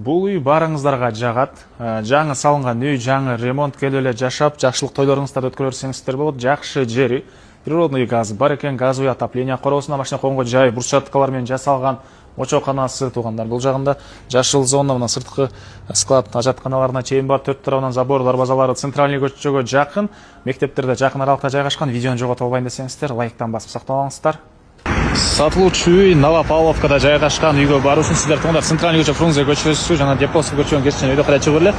Бул үй барыңыздарга жагат. Жаңы салынган үй, жаңы ремонт келип эле жашап, жакшылык тойлоруңузду өткөрсөңүздөр болот. Жакшы жери, природный газ бар экен, газовый отопление коросуна машина койгонго жай, брусчаткалар менен жасалган очоканасы туугандар. Бул жагында жашыл зона, мына сырткы склад ажатканаларына чейин бар, төрт тарабынан забор, дарбазалары центральный көчөгө жакын, мектептерде жакын аралыкта жайгашкан. Видеону жогото албайын десеңиздер, лайктан басып сактап. Сатылуучу үй Новопавловкада жайгашкан. Үйгө баруу үчүн сиздер туугандар центральный көчө Фрунзе көчөсү жана Деповский көчөнүн кесичинен өйдө кара чыгып эле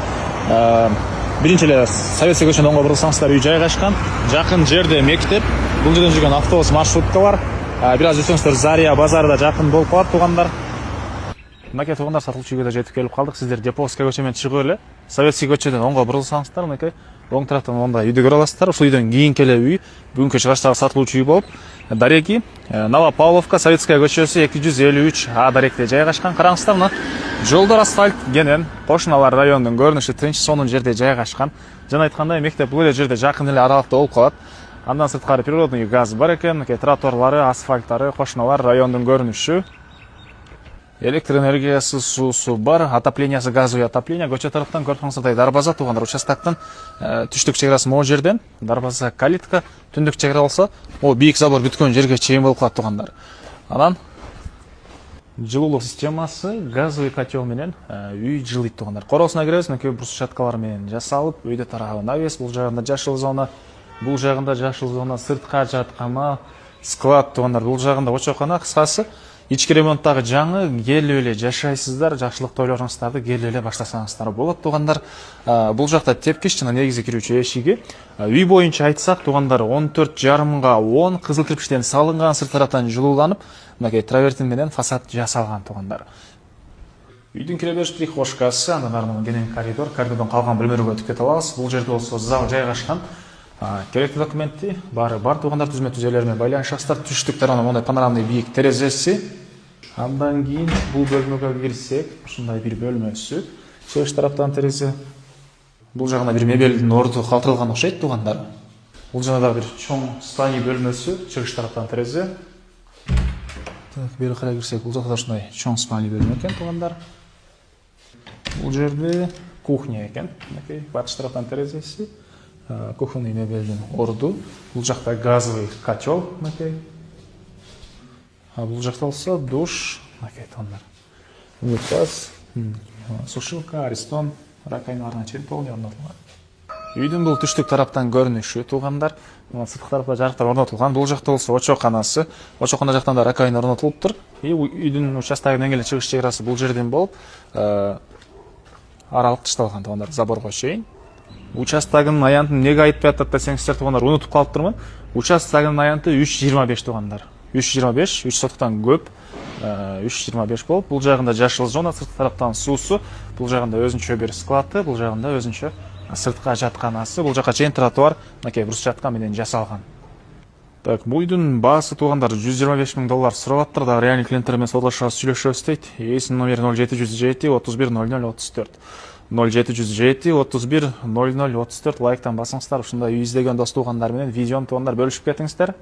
биринчи эле Советский көчөнүн оңго бурулсаңыздар үй жайгашкан. Жакын жерде мектеп, бул жерден жүргөн автобус маршруткалар. Бир аз жүрсөңүздөр Зария базары да жакын болуп калат туугандар. Мынакей туугандар, сатылуучу үйгө да жетип келип калдык. Сиздер Деповский көчө менен чыгып эле Советский көчөдөн оңго бурулсаңыздар, мынакей оң тараптан мондай үйдү көрө аласыздар. Ушул үйдөн кийинки эле үй бүгүнкү чыгыштагы сатылуучу үй болуп, дареги Новопавловка Советская көчөсү 253 А даректе жайгашкан. Караңыздар, мына жолдор асфальт кенен, кошуналар районунун көрүнүшү тынч, сонун жерде жайгашкан. Жана айткандай, мектеп бул эле жерде жакын эле аралыкта болуп калат. Андан сырткары природный газ бар экен, тротуарлары, асфальттары, кошуналар, райондун көрүнүшү. Электр энергиясы, суусу бар, отоплениясы, газовый отопление. Көчө тараптан көрсөңүздөр дарбаза туугандар, участоктон түштүк чегарасы могу жерден, дарбаза калитка, түндүк чегара болсо, о бийик забор бүткөн жерге чейин болуп калат туугандар. Анан жылуулук системасы, газовый котел менен үй жылыйт туугандар. Коросуна киребиз, мынакей брусчаткалар менен жасалып, өйдө тарабы навес, бул жагында жашыл зона, бул жагында жашыл зона, сыртка жаткана, склад туугандар, бул жагында очокана. Кыскасы, ички ремонттагы жаңы келип эле жашайсыздар, жакшылык тойлоруңуздарды келип эле баштасаңыздар болот туугандар. Бул жакта тепкич жана негизи кирүүчү эшиги. Үй боюнча айтсак туугандар, 14,5 га 10 кызыл кирпичтен салынган, сырт тараптан жылууланып, мынакей травертин менен фасад жасалган туугандар. Үйдүн кире бериш прихожкасы, андан ары кенен коридордон калган бөлмөлөргө өтүп кете алабыз. Бул жерде болсо зал жайгашкан. Керектүү документи баары бар туугандар, түзмө түзөлөр менен байланышасыздар. Түштүк тарабынан мондай панорамный бийик терезеси. Андан кийин бул бөлмөгө кирсек, ушундай бир бөлмөсү. Чыгыш тараптан терезе. Бул жагында бир мебелдин орду калтырылган окшойт туугандар. Бул жагында бир чоң спальный бөлмөсү, чыгыш тараптан терезе. Бери карай кирсек, бул жакта ушундай чоң спальный бөлмө экен туугандар. Бул жерде кухня экен. Мынакей батыш тараптан терезеси. Кухонный мебелдин орду. Бул жакта газовый котел, мынакей. Бул жакта болсо душ, мынакей туугандар. Унитаз, сушилка, аристон, раковиналарына чейин полный орнотулган. Үйдүн бул түштүк тараптан көрүнүшү туугандар. Сырткы тарапта жарыктар орнотулган. Бул жакта болсо очоканасы. Очокана жактан да раковина орнотулуптур. Үйдүн участогунун эң эле чыгыш чегарасы бул жерден болуп, аралык тышталган туугандар, заборго чейин. Участогунун аянты эмнеге айтпай атат десеңиздер туугандар, унутуп калыптырмын. Участогунун аянты 3,25 туугандар. 3,25, 3 соткудан көп, 3,25 болуп, бул жагында жашыл зона, сырткы тараптан суусу, бул жагында өзүнчө бир склады, бул жагында өзүнчө сыртка жатканасы, бул жака чейин тротуар, мынакей брусчатка менен жасалган. Так, бул үйдүн баасы туугандар $125,000 сурап аттыр, да реальный клиенттер менен содлашабыз, сүйлөшөбүз дейт. Ээсинин номери 0707 31 00 34. 0707 31 00 34. Лайктан басыңыздар, ушундай үй издеген дос туугандар менен видеону туугандар бөлүшүп кетиңиздер.